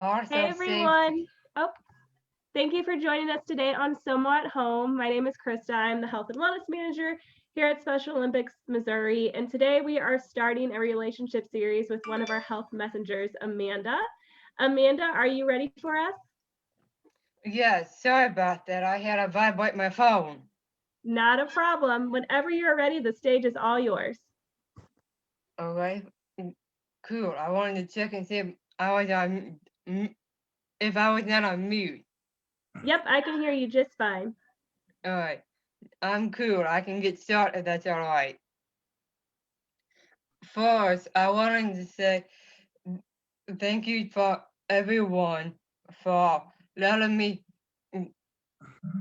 Hey Parts of everyone. safety. Oh, thank you for joining us today on Somewhat Home. My name is Krista. I'm the Health and Wellness Manager here at Special Olympics, Missouri. And today we are starting a relationship series with one of our health messengers, Amanda. Amanda, are you ready for us? Yes, sorry about that. I had to vibrate my phone. Not a problem. Whenever you're ready, the stage is all yours. All right, cool. I wanted to check and see if I was on, if I was not on mute. Yep, I can hear you just fine. All right, I'm cool. I can get started. That's all right. First, I wanted to say thank you for everyone for letting me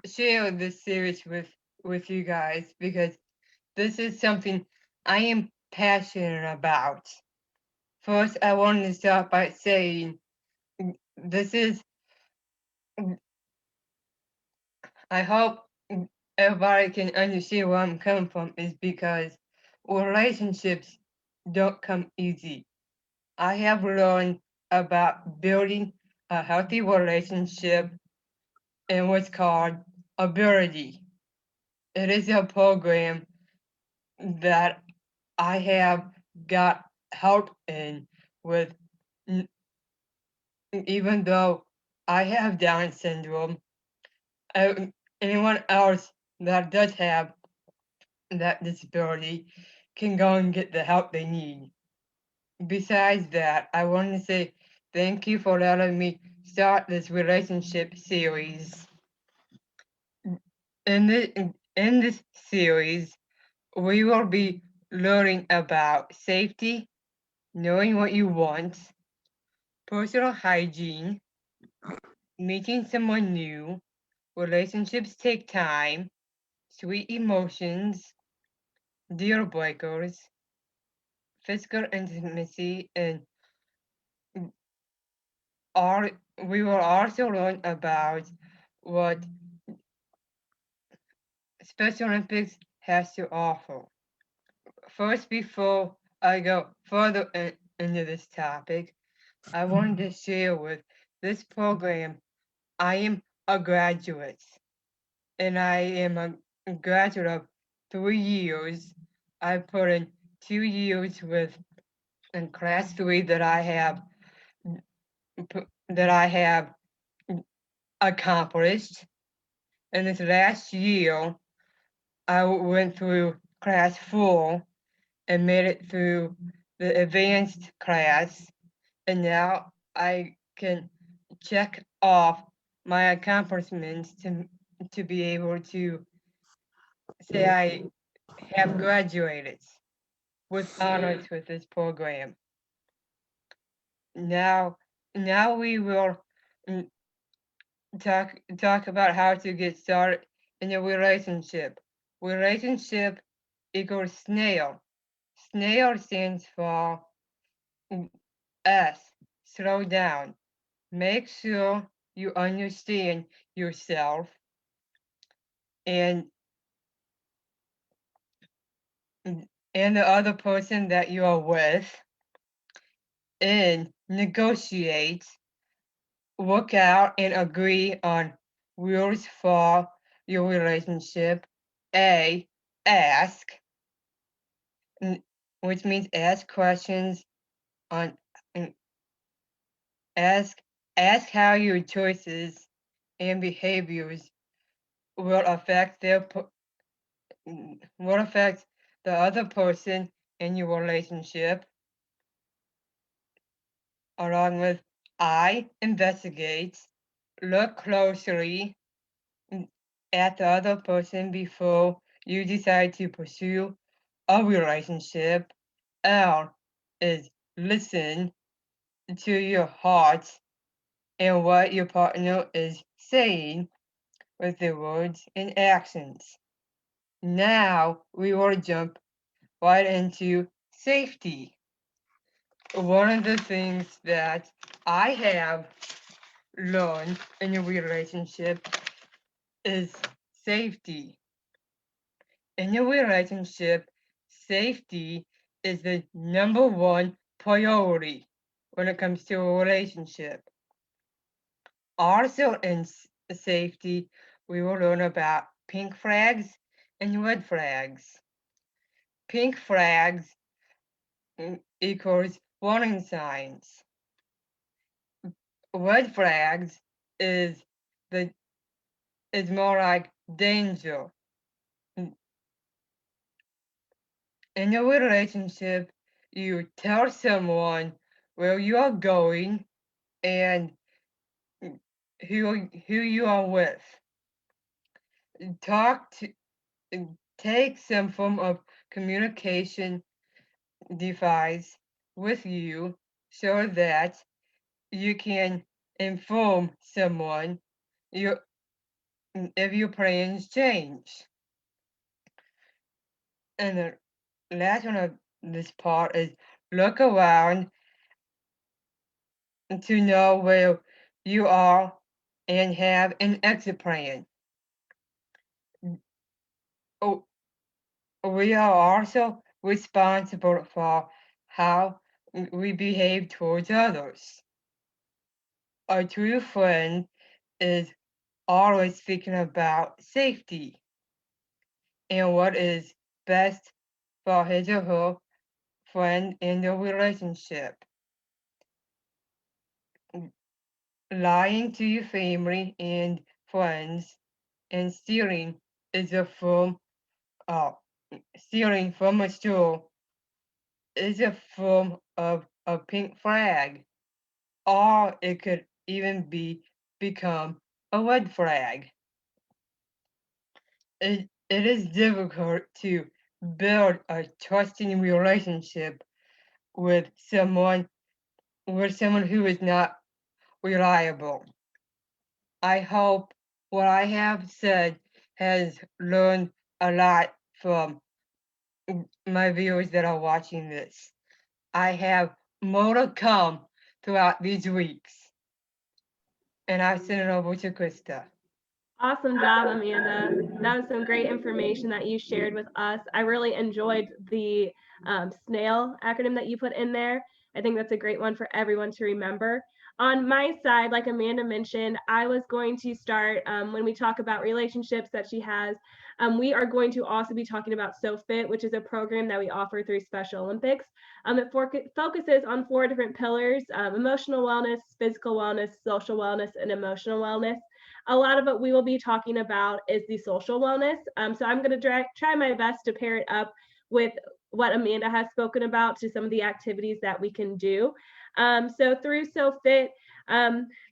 share this series with you guys because this is something I am passionate about. First, I wanted to start by saying this is, I hope everybody can understand where I'm coming from, is because relationships don't come easy. I have learned about building a healthy relationship in what's called ability. It is a program that I have got help in with, even though I have Down syndrome. uh, Anyone else that does have that disability can go and get the help they need. Besides that, I want to say thank you for letting me start this relationship series. In this series, we will be learning about safety, knowing what you want, personal hygiene, meeting someone new, relationships take time, sweet emotions, deal breakers, physical intimacy, and all, we will also learn about what Special Olympics has to offer. First, before I go further into this topic, I wanted to share with this program. I am a graduate, and I am a graduate of 3 years. I put in 2 years with in class three that I have accomplished. And this last year, I went through class four and made it through the advanced class. And now I can check off my accomplishments to be able to say I have graduated with honors with this program. Now, now we will mm, talk about how to get started in a relationship. Relationship equals snail. Snail stands for S. Slow down. Make sure you understand yourself and and the other person that you are with, and negotiate, work out, and agree on rules for your relationship. A. Ask, which means ask questions on mm, ask ask how your choices and behaviors will affect will affect the other person in your relationship, along with I investigate, look closely at the other person before you decide to pursue a relationship. L is listen to your heart and what your partner is saying with their words and actions. Now we will jump right into safety. One of the things that I have learned in a relationship is safety. In a relationship, safety is the number one priority when it comes to a relationship. Also in safety, we will learn about pink flags and red flags. Pink flags equals warning signs. Red flags is the is more like danger. In a relationship, you tell someone where you are going and who you are with. Talk to take some form of communication device with you so that you can inform someone your if your plans change. And the last one of this part is look around to know where you are and have an exit plan. Oh, we are also responsible for how we behave towards others. A true friend is always thinking about safety and what is best for his or her friend in the relationship. Lying to your family and friends and stealing is a form of stealing from a store is a form of a pink flag, or it could even become a red flag. It is difficult to build a trusting relationship with someone who is not reliable. I hope what I have said has learned a lot from my viewers that are watching this. I have more to come throughout these weeks. And I send it over to Krista. Awesome job, Amanda. That was some great information that you shared with us. I really enjoyed the SNAIL acronym that you put in there. I think that's a great one for everyone to remember. On my side, like Amanda mentioned, I was going to start when we talk about relationships that she has. We are going to also be talking about SOfit, which is a program that we offer through Special Olympics. It focuses on 4 different pillars: emotional wellness, physical wellness, social wellness, and emotional wellness. A lot of what we will be talking about is the social wellness. So I'm going to try my best to pair it up with what Amanda has spoken about to some of the activities that we can do. So through SOfit,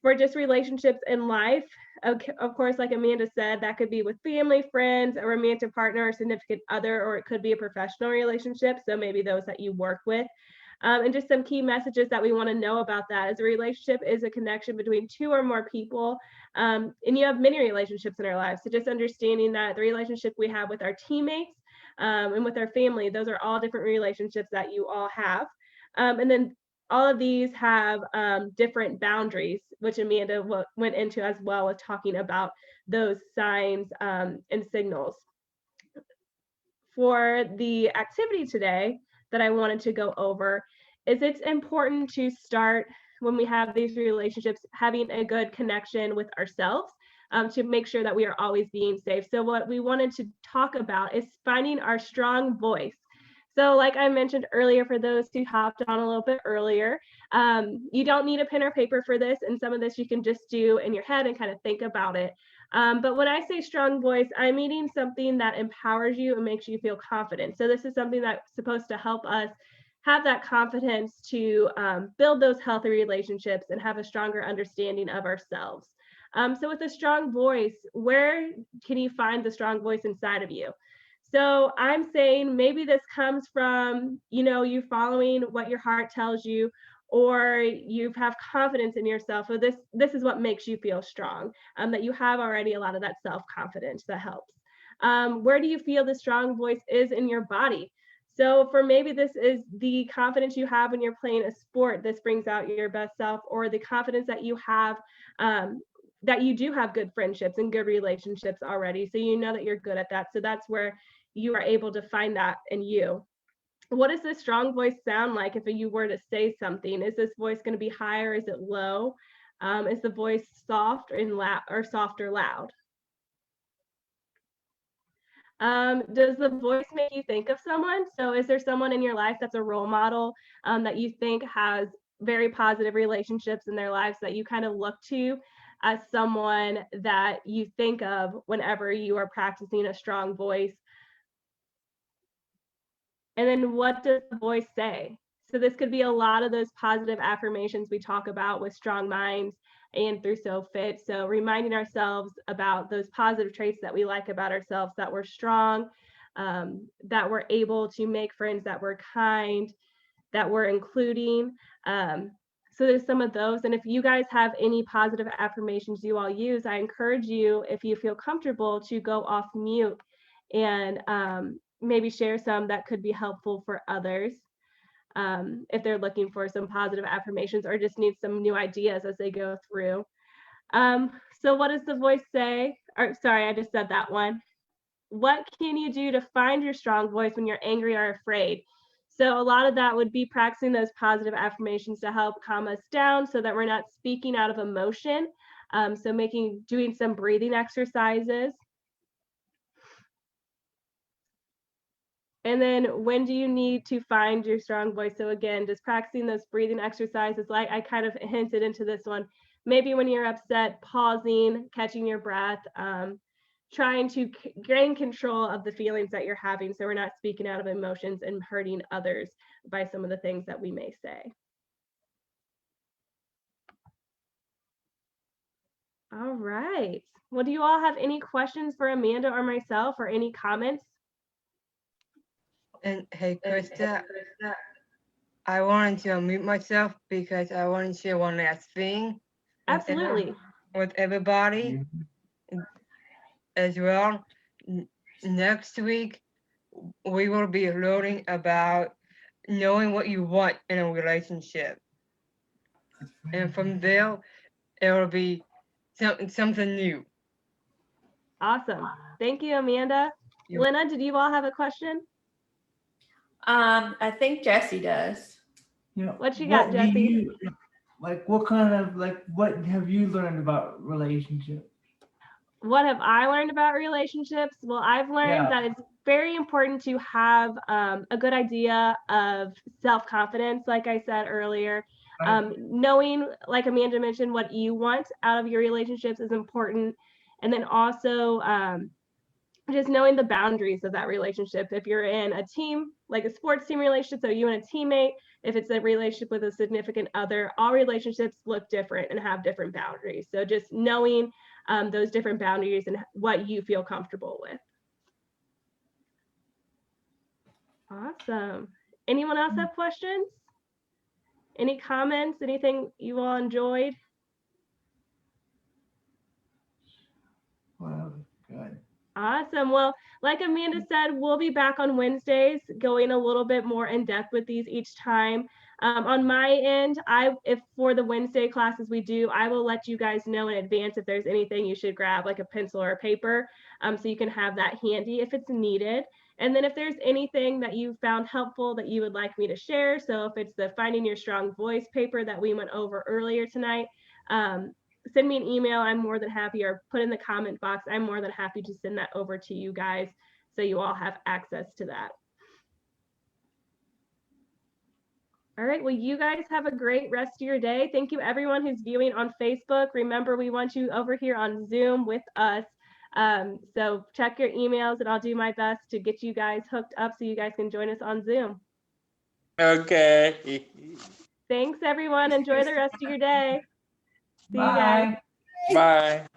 for just relationships in life, of course, like Amanda said, that could be with family, friends, a romantic partner, or significant other, or it could be a professional relationship. So maybe those that you work with. And just some key messages that we want to know about that is a relationship is a connection between 2 or more people. And you have many relationships in our lives. So just understanding that the relationship we have with our teammates and with our family, those are all different relationships that you all have. And then all of these have different boundaries, which Amanda went into as well with talking about those signs and signals. For the activity today that I wanted to go over is it's important to start when we have these relationships having a good connection with ourselves to make sure that we are always being safe. So what we wanted to talk about is finding our strong voice. So like I mentioned earlier, for those who hopped on a little bit earlier, you don't need a pen or paper for this, and some of this you can just do in your head and kind of think about it. But when I say strong voice, I'm meaning something that empowers you and makes you feel confident. So this is something that's supposed to help us have that confidence to build those healthy relationships and have a stronger understanding of ourselves. So with a strong voice, where can you find the strong voice inside of you? So I'm saying maybe this comes from, you following what your heart tells you, or you have confidence in yourself. So this is what makes you feel strong, that you have already a lot of that self-confidence that helps. Where do you feel the strong voice is in your body? So for maybe this is the confidence you have when you're playing a sport, this brings out your best self, or the confidence that you have that you do have good friendships and good relationships already. So you know that you're good at that. So that's where you are able to find that in you. What does this strong voice sound like if you were to say something? Is this voice going to be high or is it low? Is the voice soft and loud, or soft or loud? Does the voice make you think of someone? So is there someone in your life that's a role model that you think has very positive relationships in their lives that you kind of look to as someone that you think of whenever you are practicing a strong voice? And then what does the voice say? So this could be a lot of those positive affirmations we talk about with Strong Minds and through SOfit. So reminding ourselves about those positive traits that we like about ourselves, that we're strong, that we're able to make friends, that we're kind, that we're including. So there's some of those. And if you guys have any positive affirmations you all use, I encourage you, if you feel comfortable, to go off mute and maybe share some that could be helpful for others if they're looking for some positive affirmations or just need some new ideas as they go through. So what does the voice say? Or sorry, I just said that one. What can you do to find your strong voice when you're angry or afraid? So a lot of that would be practicing those positive affirmations to help calm us down so that we're not speaking out of emotion. So doing some breathing exercises. And then when do you need to find your strong voice? So again, just practicing those breathing exercises, like I kind of hinted into this one. Maybe when you're upset, pausing, catching your breath, trying to gain control of the feelings that you're having so we're not speaking out of emotions and hurting others by some of the things that we may say. All right. Well, do you all have any questions for Amanda or myself, or any comments? And hey, Krista, I wanted to unmute myself because I want to share one last thing Absolutely. with everybody as well. Next week, we will be learning about knowing what you want in a relationship. And from there, it will be something new. Awesome. Thank you, Amanda. Lena, did you all have a question? I think Jesse does. You know, What you got, Jesse? What kind of what have you learned about relationships? What have I learned about relationships? Well, I've learned that it's very important to have a good idea of self-confidence, like I said earlier. Knowing, like Amanda mentioned, what you want out of your relationships is important. And then also just knowing the boundaries of that relationship. If you're in a team, like a sports team relationship, so you and a teammate, if it's a relationship with a significant other, all relationships look different and have different boundaries. So just knowing those different boundaries and what you feel comfortable with. Awesome. Anyone else have questions? Any comments? Anything you all enjoyed? Well, good. Awesome. Well, like Amanda said, we'll be back on Wednesdays going a little bit more in depth with these each time. On my end, if for the Wednesday classes we do, I will let you guys know in advance if there's anything you should grab, like a pencil or a paper, so you can have that handy if it's needed. And then if there's anything that you found helpful that you would like me to share, so if it's the Finding Your Strong Voice paper that we went over earlier tonight, send me an email. I'm more than happy, or put in the comment box. I'm more than happy to send that over to you guys so you all have access to that. All right, well, you guys have a great rest of your day. Thank you everyone who's viewing on Facebook. Remember, we want you over here on Zoom with us. So check your emails and I'll do my best to get you guys hooked up so you guys can join us on Zoom. Okay. Thanks everyone. Enjoy the rest of your day. See you guys. Bye.